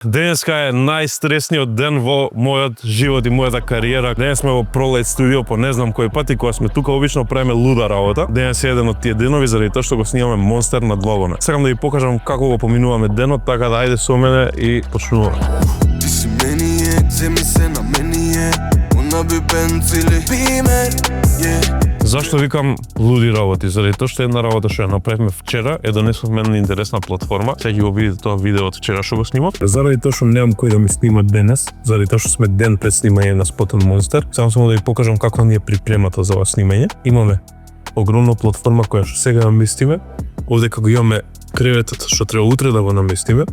Денеска е најстресниот ден во мојот живот и мојата кариера. Денес сме во Пролет студио по не знам кој пат и кога сме тука обично правиме луда работа. Денес е еден од тие денови заради тоа што го снимаме Монстер на Длабоне. Сакам да ви покажам како го поминуваме денот, така да ајде со мене и почнуваме. Ти си мени земи се на мени она би бенцили бимер, Зашто викам луди работи? Заради тоа што една работа што ја направивме вчера е донесовме една интересна платформа. Сега ќе го видите тоа видео од вчера што го снимав. Заради тоа што немам кој да ми снима денес, заради тоа што сме ден пред снимање на спотот Монстер, само да ви покажам како ни е припремата за ова снимање. Имаме огромна платформа која што сега наместиме. Овде како имаме креветот што треба утре да го наместиме.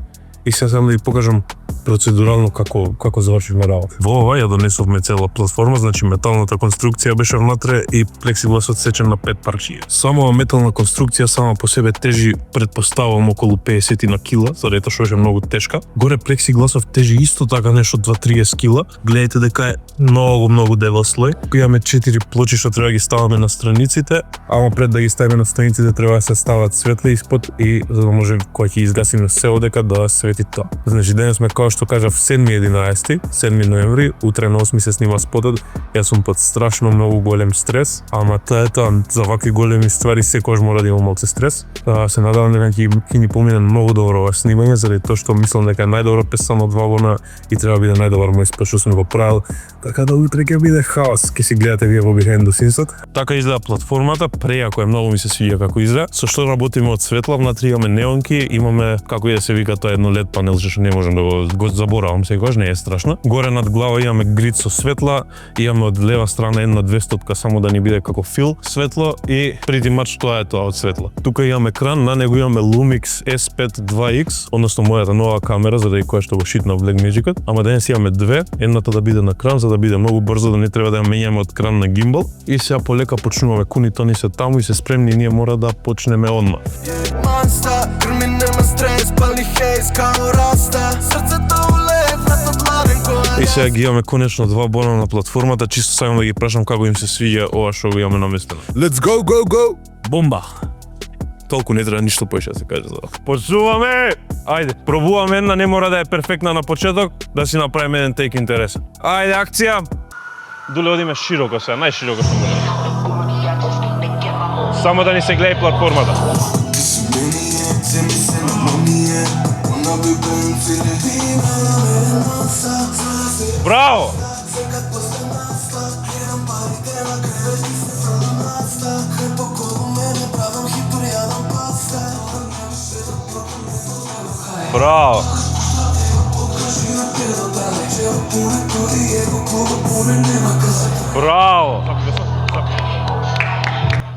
И сега сам да ви покажам процедурално како завршивме работа. Во ова ја донесовме цела платформа, значи металната конструкција беше внатре и плексигласот сечен на 5 парчиња. Само метална конструкција сама по себе тежи, предпоставувам, околу 50 на кила, заради тоа што е многу тешка. Горе плексигласов тежи исто така нешто 2-30 кила. Гледате дека е многу дебел слој. Имаме 4 плочи што треба да ги ставаме на страниците, ама пред да ги ставиме на страниците треба да се стават светли испод и за да може кога ќе изгасиме се одека да свети тоа. Значи денес сме како што кажав 7 ноември, утре на 8 се снима спотот. Јас сум под страшно многу голем стрес, ама тоа е тоа, за вакви големи ствари секогаш мора да има малце стрес. Се надевам дека ќе ни помине многу добро ова снимање, заради тоа што мислам дека е најдобро песано од Вагона и треба да биде најдобар мој спот што сум го правил. Така да утре ќе биде хаос, ќе си гледате вие во behind the scenes. Така изгледа платформата, прејако е, многу ми се свиѓа како изгледа. Со што работиме од светла, внатре имаме неонки, имаме како и да се вика тоа едно LED панел што не можам да го заборавам секогаш, не е страшно. Горе над глава имаме грид со светла, имаме од лева страна една 200 само да ни биде како фил светло и pretty much тоа е тоа од светло. Тука имаме екран, на него имаме Lumix S5 2X, односно мојата нова камера заради која што го шитна Blackmagic-от, ама денес имаме две, едната да биде на кран за да биде многу брзо, да не треба да ја менјаме од кран на гимбал. И сега полека почнуваме, куните ни се таму и се спремни, ние мора да почнеме одма. И сега ги имаме конечно два бона на платформата, чисто сакам да ги прашам како им се свиѓа ова што го имаме наместено. Let's go! Бомба! Толку не треба ништо поише да се каже за ова. Почнуваме! Ајде, пробуваме една, не мора да е перфектна на почеток, да си направиме еден тек интересен. Ајде, акција! Дуле одиме широко сега, најшироко сум го. Само да ни се гледа платформата. Браво!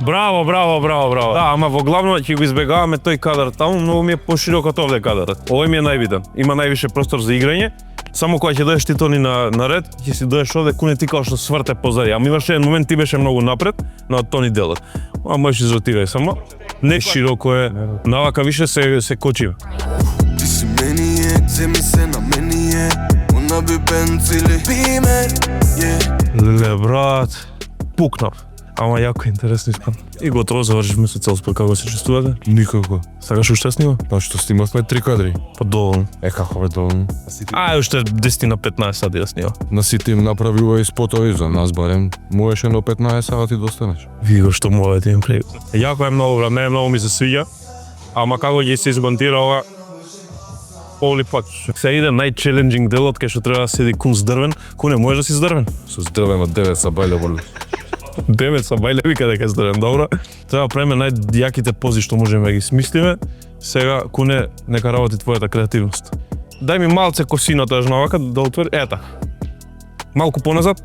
Браво! Браво! Браво. Да, ама во главно ќе го избегаваме тој кадар таму, многу ми е поширок од овде кадарот. Овој ми е најбитен. Има највише простор за играње. Само кога ќе доеш ти Тони на ред, ќе си доеш овде, куне ти као што сврте позади. Ама имаше еден момент ти беше многу напред, на Тони делот. А можеш изротирај само. Не широко е, навака више се кочи. Ти си мени земи се на мени она би бенцили бимер, Леле, брат, пукнав. Ама јако интересно испад. И готово завршивме со цел спот. Како се чувствувате? Никако. Сакаш уште снима? Па што снимавме 3 кадри. Па доволно. Како бе доволно? Уште 10 на 15 сати да снима. На сите им направи овој спотови за нас барем. Можеше до 15 сати достанеш. Вие го што можете им преку. Јако е многу, брат, мене многу ми се свиѓа. Ама како ќе се измонтира ова? Holy fuck. Се иде најчеленџинг делот кај што треба да седи кун с дрвен. Куне, можеш да си с дрвен? Со дрвено 9 са бајле воле. 9 са бајле, вика дека е дрвен, добро. Треба правиме најјаките пози што можеме да ги смислиме. Сега, куне, нека работи твојата креативност. Дај ми малце косината навака да отвори. Ета. Малку поназад.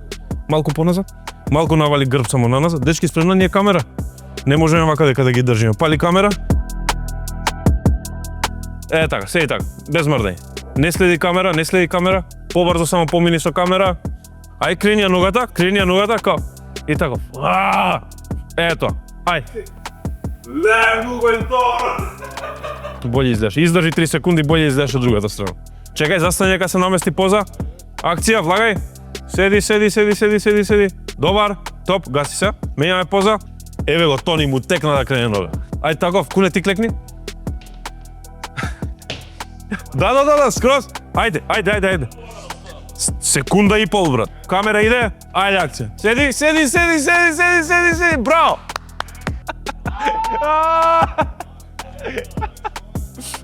Малку навали грб само на назад. Дечки, спремна ни е камера. Не можеме вака дека да ги држиме. Пали камера. Така, се и така, без мрдање. Не следи камера, побрзо само помини со камера. Ај, крени ја ногата, као. И така. Ето, ај. Не, многу е добро. Боље излеш, издржи 3 секунди, боље излеш од другата страна. Чекај, застани дека се намести поза. Акција, влагај. Седи. Добар, топ, гаси се. Менјаме поза. Еве го, Тони му текна да крене нога. Ај таков, куне ти клекни. Да, скроз. Ајде. Секунда и пол, брат. Камера иде. Ајде акција. Седи. Браво.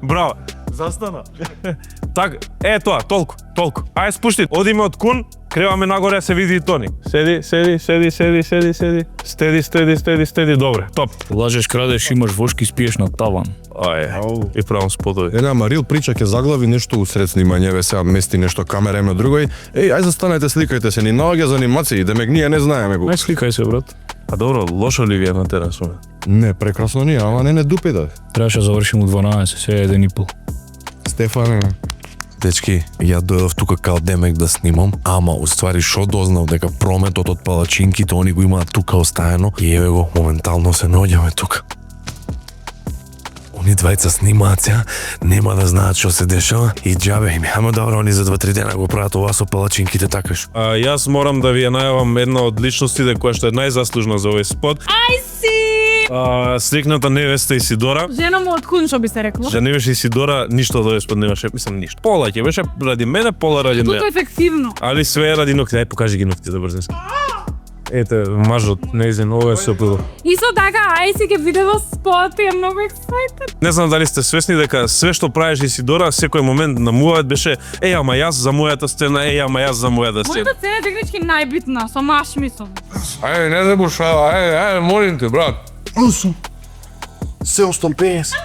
Браво. Застана. Так, тоа, толку. Ајде спушти. Одиме од кун, креваме нагоре, се види и Тони. Седи. Стеди, добре, топ. Лажеш, крадеш, имаш вошки, спиеш на таван. Ајде, и правам спотови. Една Марил прича ќе заглави нешто усред снимањеве, сега мести нешто камера има другој. Ај застанете, сликајте се, ни наоѓа за анимации, демек ние не знаеме го. Ај сликај се, брат. А добро, лошо ли ви е на терасу? Не, прекрасно ние, ама не дупи да. Требаше да завршим у 12, сега 1,5. Стефане. Дечки, ја дојдов тука као демек да снимам, ама уствари шо дознав дека прометот од палачинките они го имаат тука остаено и еве го, моментално се наоѓаме тука. Они двајца снимаат сега, нема да знаат што се дешава и џабе им, ама добро, они за 2-3 дена го прават ова со палачинките такаш. Јас морам да ви ја најавам една од личностите која што е најзаслужна за овој спот. Срекната невеста Исидора. Жена му од кун, што би се рекло. Не беше Исидора, ништо од овој спот немаше, мислам ништо. Пола ќе беше ради мене, пола ради Тука неа. ефективно. Али све е ради ноќ. Ај покажи ги ноќите да брзински. Ете, мажот, неизен, ова е супер. Исто така, ај си ќе виде во спот и е многу excited. Не знам дали сте свесни дека све што правиш Исидора, секој момент на муавет беше ама јас за мојата сцена, ама јас за мојата сцена. Мојата сцена е технички најбитна, со маш мисол. Ајде, не забушава, ајде, молим те, брат. 750.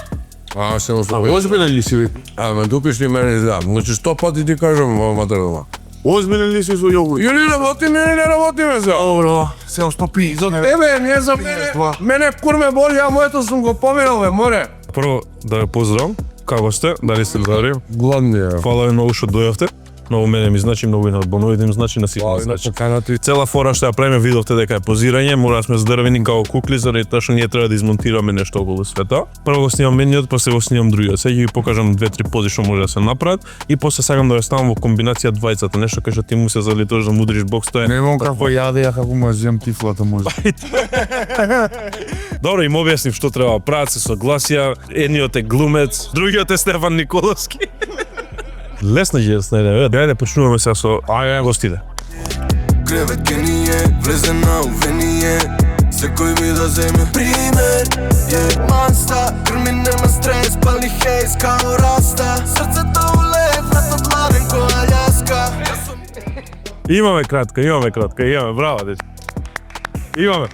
Се озбилен ли си, ме дупиш ли мене, да, значи 100 пати ти кажам во материјална. Озбилен ли си со јогурт? Или работиме, или не работиме се? Добро, 750. За тебе, не за мене. Мене курме боли, ја моето сум го поминал, бе, море. Прво да ве поздравам. Како сте? Дали сте здрави? Гладни е. Фала ви многу што дојавте. Многу мене ми значи, многу и на Боновите им значи, на сите ми значи. Цела фора што ја правиме, видовте дека е позирање, мора да сме здрвени како кукли, заради тоа што ние треба да измонтираме нешто околу света. Прво го снимам мениот, после го снимам другиот. Сега ќе ви покажам 2-3 пози што може да се направат и после сакам да ја ставам во комбинација двајцата, нешто кај што ти му се залитуваш да мудриш бокс, тоа е. Не мон како јаде, ја како му зем тифлата може. Добро, им објаснив што треба, прават се согласија, едниот е глумец, другиот е Стефан Николовски. Лесно ќе се најде, дај да почнуваме сега со гостите. Кревет гение, влезе на увение. Секој ми да земе пример. Манста, крми нема стрес, пали хейс као раста. Срцето улев, вратот ладен ко Аљаска. Имаме кратка, браво, дече. Имаме.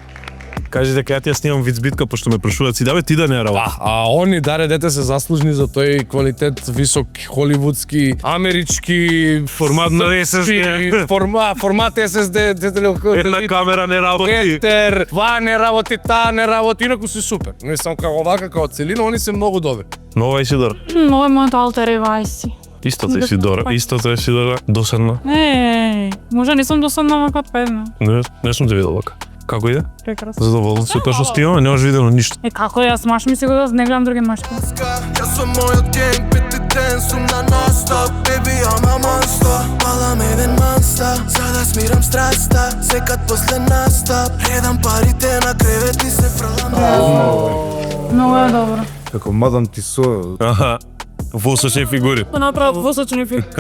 Кажи дека ја ти ја снимам виц битка, пошто ме прашуваат си, ти да не работи. А они даре дете се заслужни за тој квалитет висок холивудски, амерички Формат на SSD. формат SSD, Една камера не работи. Етер, ва не работи, таа не работи, инаку си супер. Не сам како овака, како целина, они се многу добри. Нова Исидора. Ова е мојот алтер ево, ај си. Истото Исидора, досадна. Може не сум досадна вака педна. Не сум те видел вака. Како иде? Прекрасно. Задоволен си од тоа што снимаме, немаш видено ништо. Како јас маш ми се го не гледам други машки. Јас сум мојот генг, пети ден сум на настоп. Baby, I'm a monster, палам еден манста. За да смирам страста, секад после настап. Редам парите на кревет и се фрлам. Многу е добро. Како мадам ти со... Аха. Восочни фигури. Направо восочни фиг.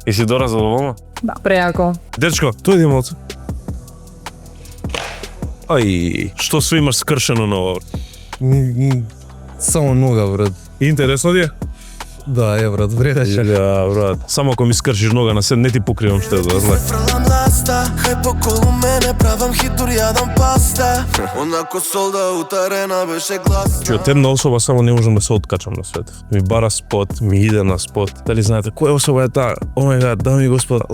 Исидора задоволна? Да, преако. Дечко, тој иде малце. Ај, што све имаш скршено на ова? Само нога, брат. Интересно ти е? Да, е, брат, вредеше. Да, брат. Само ако ми скршиш нога на сед, не ти покривам што е да знае. Фрлам ласта, хај околу мене, правам хитур, јадам паста. Онако солда утарена беше гласна. Че од една особа само не можам да се откачам на свет. Ми бара спот, ми иде на спот. Дали знаете која особа е таа? О мај гад, дами и господа,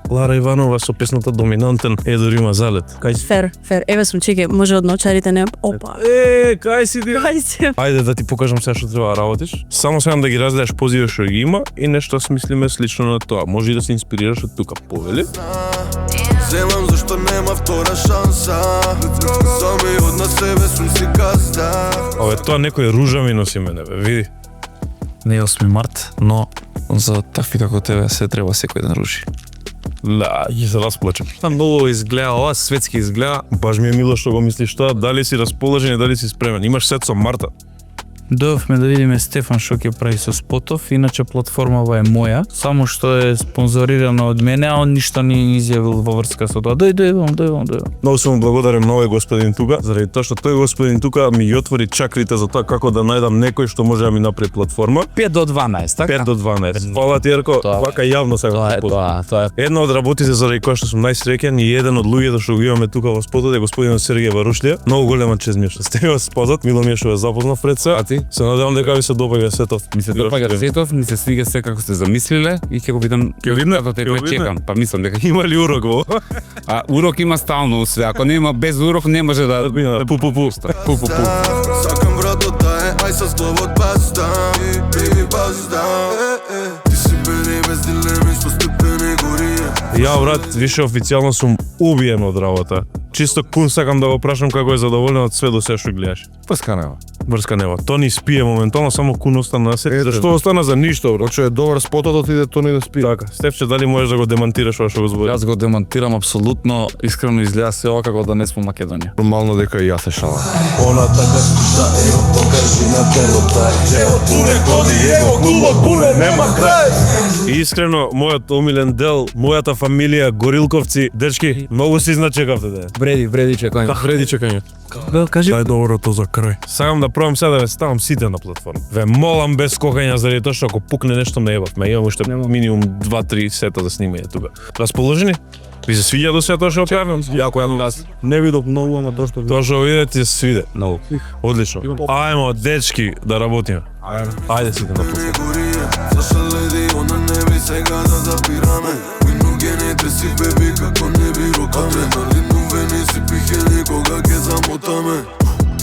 Лара Иванова со песната Доминантен, Едор има залет. Кај си? Фер, еве сум, чеке, може од ночарите не... Опа. Кај си ти? Кај си? Ајде да ти покажам сега што треба да работиш. Само сакам да ги разделаш позиви што ги има и нешто смислиме слично на тоа. Може и да се инспирираш од тука, повели? Земам зашто нема втора шанса. Сами од на себе сум си газда. Ове, тоа некој ружа ми носи мене, бе, види. Не е 8 март, но за такви како тебе се треба секој да руши. Да, ги се расплачам. Многу изгледа, ова светски изгледа. Баш ми е мило што го мислиш тоа. Дали си расположен и дали си спремен. Имаш сет со Марта. Дојавме да видиме Стефан што ќе прави со спотов, иначе платформава е моја, само што е спонзорирана од мене, а он ништо не изјавил во врска со тоа. Дојдувам. Многу сум благодарен на овој господин тука, заради тоа што тој господин тука ми ги отвори чакрите за тоа како да најдам некој што може да ми направи платформа. 5 до 12, така? 5 до 12. Фала ти, Ерко, вака јавно сакам да Тоа е. Една од работите заради која што сум најсреќен и еден од луѓето што го имаме тука во спотот е господин Сергеј Варушлија. Многу голема чест ми е што сте во спотот, мило ми е што ве запознав пред се. А ти? Се надевам дека ви се допаѓа сетов. Ми се допаѓа сетов, ми се свига се како сте замислиле и ќе го видам. Ќе видне? Како те Ќе видне? пречекам, па мислам дека Има ли урок во? а урок има стално све. Ако нема без урок не може да Пу. Сакам вратот да е, ај со словот баста. Baby баста. Ти си мене без дилеми, со степени горија. Ја брат, више официјално сум убиен од работа. Чисто кун сакам да го прашам како е задоволен од све до се што гледаш. Паска нема. Врска нема. Тони спие моментално, само кун остана на сет. Ете. Зашто остана за ништо, брат? Оче е добар спотот, отиде Тони да спи. Така, Стефче, дали можеш да го демантираш ова што го збори? Јас го демонтирам апсолутно, искрено изгледа се ова како да не сме Македонија. Нормално дека и јас се шалам. И искрено, мојот омилен дел, мојата фамилија Горилковци, дечки, многу си значекавте да. Вреди чекање. Вреди чекање. Кажи. Дај доброто за крај. Сакам да пробам сега да ве ставам сите на платформа. Ве молам без скокања заради тоа што ако пукне нешто ме ебавме. Имам уште минимум 2-3 сета за снимање тука. Расположени? Ви се свиѓа до сега тоа што објавам? Јако јас не видов многу, ама тоа што видите ти се свиде. Многу. Одлично. Ајмо дечки да работиме. Ајде сите на платформа. Заша леди, она не би сега да запираме. Уину гените си беби, како не би рокаме. Адреналину вени си пихе никога ке замотаме.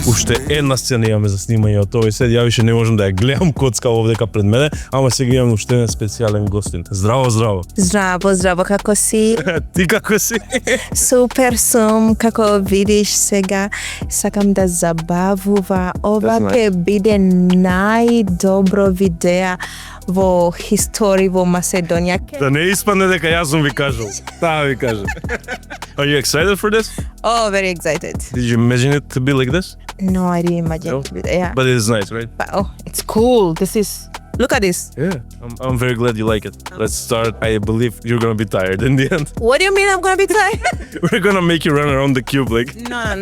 Уште една сцена имаме за снимање од овој сет, ја више не можам да ја гледам коцка овдека пред мене, ама сега имам уште еден специјален гостин. Здраво. Здраво, како си? Ти како си? Супер сум, како видиш сега, сакам да забавува. Ова ќе биде најдобро видео во историја во Македонија. Да не испадне дека јас сум ви кажал. Таа ви кажа. Are you excited for this? Oh, very excited. Did you imagine it to be like this? No, I didn't imagine. Yeah. But it is nice, right? But, oh, it's cool. Look at this. Yeah. I'm very glad you like it. Let's start. I believe you're gonna be tired in the end. What do you mean I'm gonna be tired? We're gonna make you run around the cube like.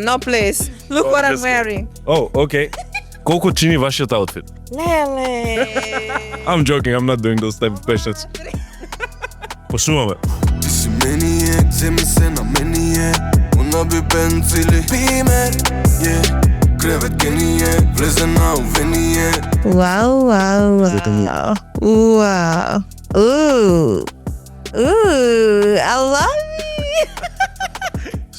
No, please. Look what I'm just- wearing. Oh, okay. Колку чини вашиот outfit? Lele. I'm joking, I'm not doing those type of questions. Пошумаме. Ти си мени е, земи се на мени е. Она би бенцили пример, кревет гени е, влезе на увени е. Wow. I love it.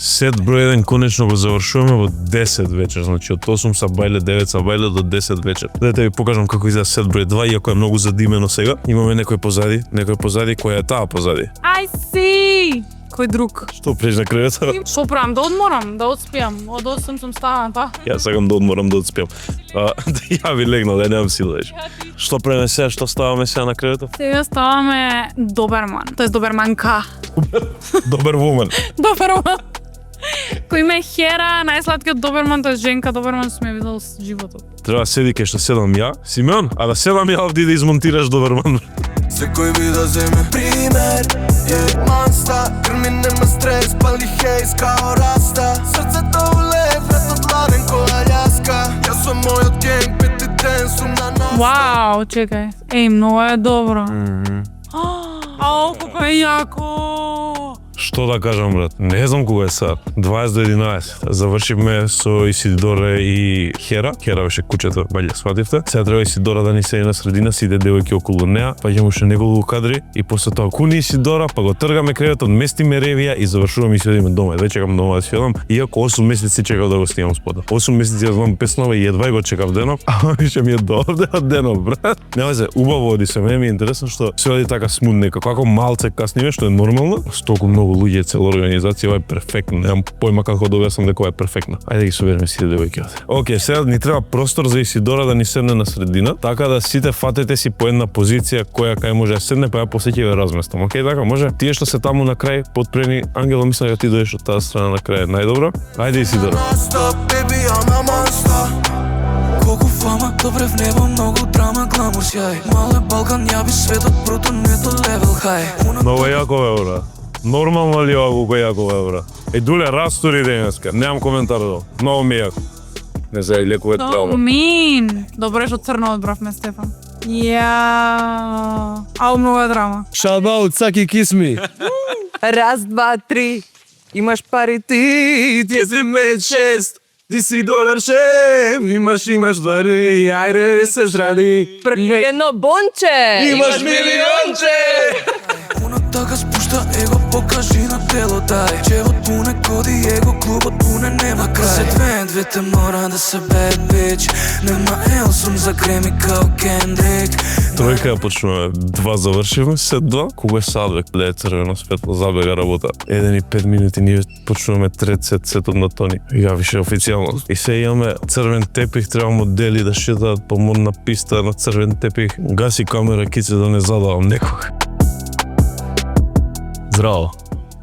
Сет број 1 конечно го завршуваме во 10 вечер, значи од 8 са бајле, 9 са бајле до 10 вечер. Дайте ви покажам како изгледа сет број 2, иако е многу задимено сега. Имаме некој позади, која е таа позади. I see! Кој друг? Што преш на креветот? Што правам? Да одморам, да отспиам. Од 8 сум ставан, па? Јас сакам да одморам да отспиам. Ја ви легнал, да немам сила веќе. Што правиме сега, што ставаме сега на креветот? Сега ставаме доберман, тоест доберманка. Добар вумен. Доберман. Кој ме Хера, најсладкиот доберман, тоест женка доберман што ме видел с животот. Треба седи кај што седам ја, Симеон, а да седам ја овде да измонтираш доберман. Секој би да земе пример, монста, крми нема стрес, пали хейс као раста. Срцето улев, ветот ладен која љаска. Јас сум мојот генг, пети ден сум на наста. Вау, чекај. Еј, многу е добро. Ау, како е јако! Што да кажам, брат? Не знам кога е сад. 20 до 11. Завршивме со Исидора и Хера. Хера беше кучето, бајле свативте. Сега треба Исидора да ни седи на средина, сите девојки околу неа, па имаме уште неколку кадри и после тоа куни Исидора, па го тргаме креветот, местиме ревија и завршуваме и си одиме дома. Веќе чекам дома да си одам, иако 8 месеци чекав да го снимам спота. 8 месеци ја знам песнова и едва го чекав денов, ама више ми е доовде од денов, брат. Нема се, убаво оди се, мене ми е интересно што се оди така смут некако, како малце касниме, што е нормално. Столку многу луѓе, цела организација, ова е перфектно. Немам појма како да објаснам дека ова е перфектно. Ајде да ги собереме сите девојки. Океј, сега ни треба простор за Исидора да ни седне на средина, така да сите фатете си по една позиција која кај може да седне, па ја после ќе ве разместам. Океј, така може. Тие што се таму на крај подпрени, Ангела, мислам дека ти доеш од таа страна на крај најдобро. Ајде Исидора. Stop, baby, I'm a monster. Колку фама, добре в небо, многу драма, гламур, сјај. Мале Балкан, јави светот, бруто, нето левел, хај. Много јако бе, бра. Нормално ли ова колку јако бе, бра? Дуле, растори денеска, немам коментар до. Много ми е јако. Не се лекуват травма. Мин. Добре што црно одбравме, Стефан. Ја. Ау, многу е драма. Шалбаут, саки кисми. Раз, два, три. Имаш пари ти, ти си $6. Ти си $6, имаш пари, ајде се жрали. Едно бонче. Имаш милионче. Пуна така спушта его, покажи на тело, дај. Чевот пуне коди его, клубот пуне нема крај. Се двете мора да се bad bitch. Нема Елсум за креми као Кендрик. Тројка ја почнуваме, 2 завршивме, се 2. Кога е сад, бе, ле е црвено светло, забега работа. 1 и 5 минути ние почнуваме трет сетот на Тони. Ја више официјално. И се имаме црвен тепих, треба модели да шетаат по модна писта на црвен тепих. Гаси камера, кице да не задавам некога. Здраво.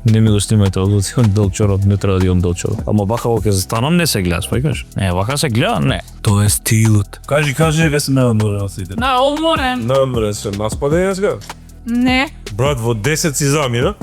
Не ми го снимајте од Делчорот, не треба да имам Делчорот. Ама вака ќе застанам, не се гледа, спојкаш? Не, вака се гледа, не. Тоа е стилот. Кажи, ве се неодморен сите. На уморен. Неодморен се, наспа денеска? Не. Брат, во 10 си замина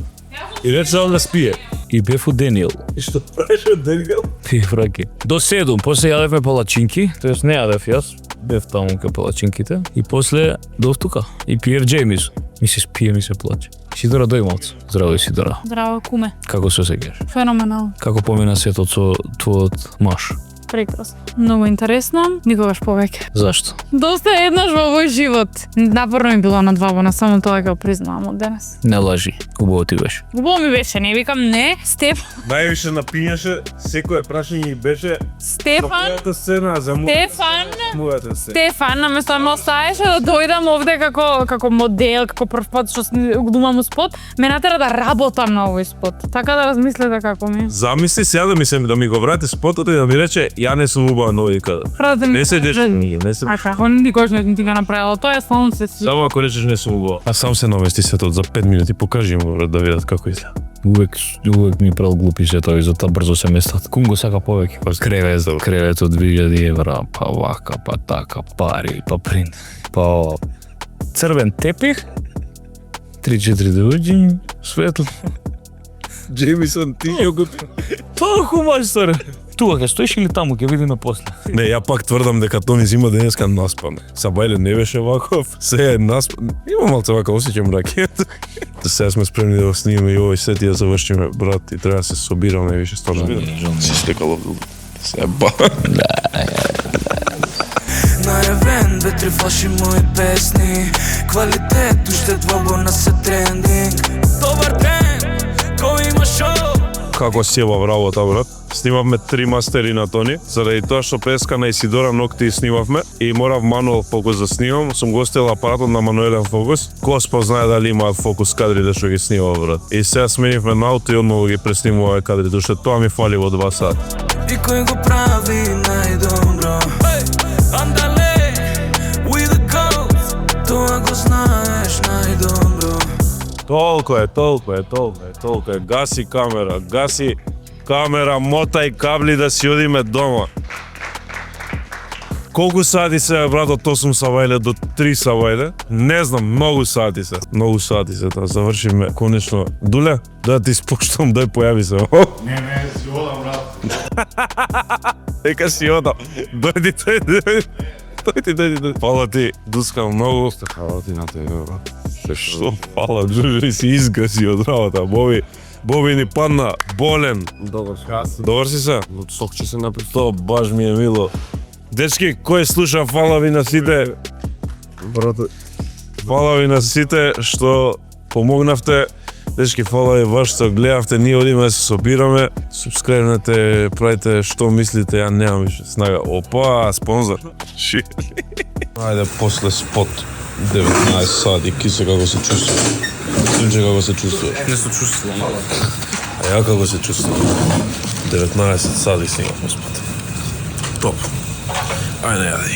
и рече да спие. И бев у Дениел. И што правиш од Денгел? Пиев раки. До 7, после јадевме палачинки, тоест не јадев јас, бев таму кај палачинките, и после дов тука. И пиев Джеймис. Ми се спие, ми се плаче. Сидора дојмалц. Здраво, Сидора. Здраво, куме. Како се осеќаш? Феноменално. Како помина сетот со твојот маж? Прекрасно. Многу интересно, никогаш повеќе. Зашто? Доста еднаш во овој живот. Напорно ми било на 2 бона, само тоа ќе го признавам од денес. Не лажи. Убаво ти беше. Убаво ми беше, не викам не. Највише напињаше, секое прашање и беше Стефан, мојата сцена за мојата сцена. Стефан, наместо да ме оставеше да дојдам овде како модел, како прв пат што глумам спот, ме натера да работам на овој спот. Така да размислете како ми. Замисли сега да ми го врати спотот и да ми рече ја не сум убава на овој кадар. Правда Не се деш, не се. А како никош не ти го направила, тоа е само се си. Само ако речеш не сум убава. А сам се намести светот за 5 минути, покажи му брат, да видат како изгледа. Увек ми прел глупи сетови, затоа брзо се местат. Кум го сака повеќе. Кревет од 2000 евра, па вака, па така, пари, па принт, па црвен тепих, 3-4 дојаѓи, светот. Джеймисон, ти ја го... Толку мајстор. Тука ќе стоиш или таму, ќе видиме после. Не, ја пак тврдам дека Тони зима денеска наспаме. Сабајле не беше ваков, се е наспаме. Има малце вака, осеќам ракет. Сега сме спремни да го снимаме и овој сет и да завршиме, брат, и треба да се собираме више стварно. Си стекало се ба. Најавен, 2-3 флаши мои песни. Квалитет, уште 2 бона се трендинг. Добар ден, кој има шоу? Како сева работа, брат. Снимавме 3 мастери на Тони, заради тоа што преска на Исидора ногти снимавме и морав мануал фокус да снимам, сум го оставил апаратот на мануелен фокус. Ко спознае дали има фокус кадрите што ги снимав, брат. И сега сменивме на ауто и одново ги преснимуваме кадрите, што тоа ми фали во 2 сати. И кој го прави најдобро? Андале, we the goats, тоа го знаеш најдобро. Толку е. Гаси камера, мотај кабли да си одиме дома. Колку сати се, брат, од 8 сабајле до 3 сабајле? Не знам, многу сати се, да завршиме конечно. Дуле, да ти споштам, дај појави се. Не, си одам, брат. Дека си одам. Дојди. Фала ти, Дуска, многу. Фала ти на тебе, брат. Што фала, Джужи си изгаси од работа. Боби ни падна болен. Добар си се? Сок че се напи. То баш ми е мило. Дечки, кој слуша, фала ви на сите. Брат, фала ви на сите што помогнавте. Дечки, фала ви баш што гледавте, ние одиме да се собираме. Субскрајбнете, правите што мислите, ја немам више снага. Опа, спонзор. Ајде, после спот. 19 сати, кисе како се чувствува. Сунче како се чувствува. Не се чувствувам. А ја како се чувствувам. 19 сати снимав спот. Топ. Ајде, јади.